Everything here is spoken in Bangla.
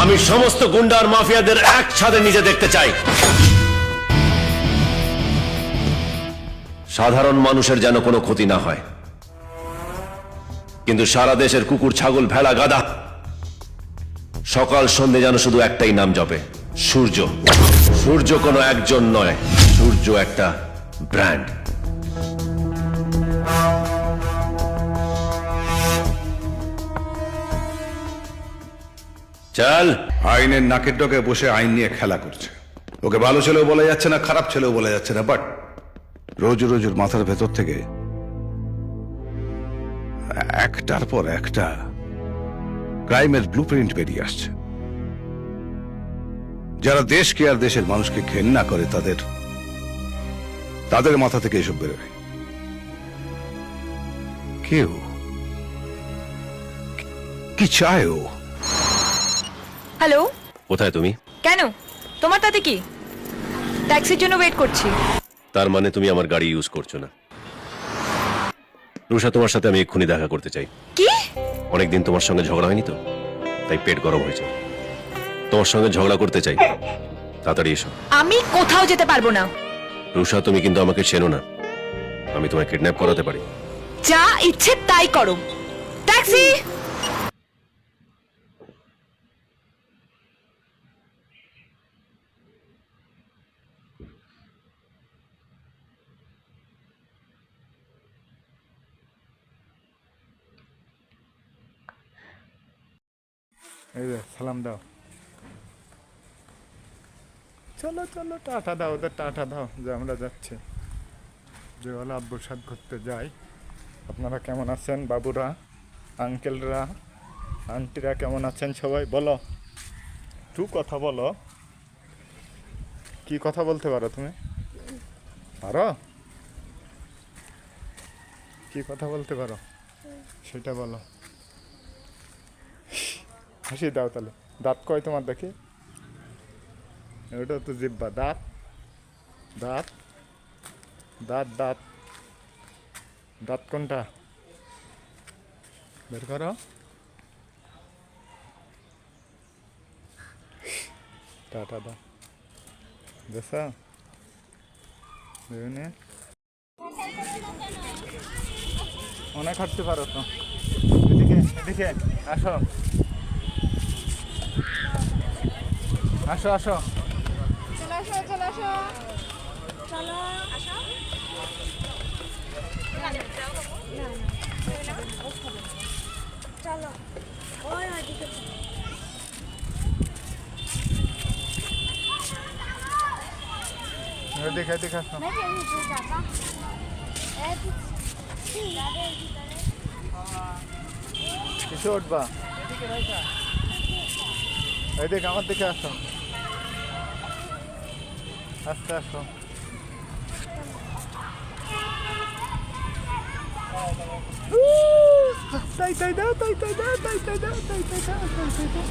আমি সমস্ত গুন্ডা আর মাফিয়াদের এক ছাদে নিজে দেখতে চাই। সাধারণ মানুষের যেন কোনো ক্ষতি না হয়, কিন্তু সারা দেশের কুকুর, ছাগল, ভেড়া, গাধা সকাল সন্ধে যেন শুধু একটাই নাম জপে, সূর্য। সূর্য কোনো একজন নয়, সূর্য একটা ব্র্যান্ড। চল। আইনের নাকের ডগে বসে আইন নিয়ে খেলা করছে। ওকে ভালো ছেলেও বলা যাচ্ছে না, খারাপ ছেলেও বলা যাচ্ছে না, বাট রোজ রোজ ওর মাথার ভেতর থেকে একটার পর একটা ক্রাইমের ব্লুপ্রিন্ট বেরিয়ে আসছে। যারা দেশকে আর দেশের মানুষকে ঘেন্না করে তাদের মাথা থেকে এসব বেরোয়। কেউ কি চায় ও? হ্যালো, কোথায় তুমি? কেন? তোমার তাতে কি? ট্যাক্সির জন্য ওয়েট করছি। তার মানে তুমি আমার গাড়ি ইউজ করছো না। রুষা, তোমার সাথে আমি এক্ষুনি দেখা করতে চাই। কি? অনেকদিন তোমার সঙ্গে ঝগড়া হয়নি তো, তাই পেট গরম হয়েছে। তোমার সঙ্গে ঝগড়া করতে চাই, তাড়াতাড়ি এসো। আমি কোথাও যেতে পারবো না। রুষা, তুমি কিন্তু আমাকে চেনো না, আমি তোমায় কিডন্যাপ করাতে পারি। যা ইচ্ছে তাই করো। ট্যাক্সি! এই যে সালাম দাও। চলো চলো, টাটা দাও, ওদের টাটা দাও যে আমরা যাচ্ছি। যে হলো আব্বুর সাথে ঘুরতে যাই। আপনারা কেমন আছেন? বাবুরা, আঙ্কেলরা, আন্টিরা কেমন আছেন সবাই? বলো, একটু কথা বলো। কি কথা বলতে পারো তুমি? পারো? কি কথা বলতে পারো সেটা বলো। হাসি দাও তাহলে। দাঁত কয় তোমার দেখি? ওটা তো জিব্বা। দাঁত দাঁত দাঁত দাঁত দাঁত কোনটা বের করো। টাটা দাও। দেখো দেখুন, অনেক হাঁটতে পারো তো। এদিকে এদিকে আসো আসো আসো। চলো আসো, চলো আসো, চলো আসো। চলো ওই ওইদিকে চলো। এদিকে এদিকে আসো। নাকি আমি তো যাবা কিসে উঠবা? এদিকে আমার দিকে আসো, আস্তে আসো। তাই তাই দাও, তাই তাই দাও, তাই তাই দাও, তাই তাই দাও, তাই তাই দাও।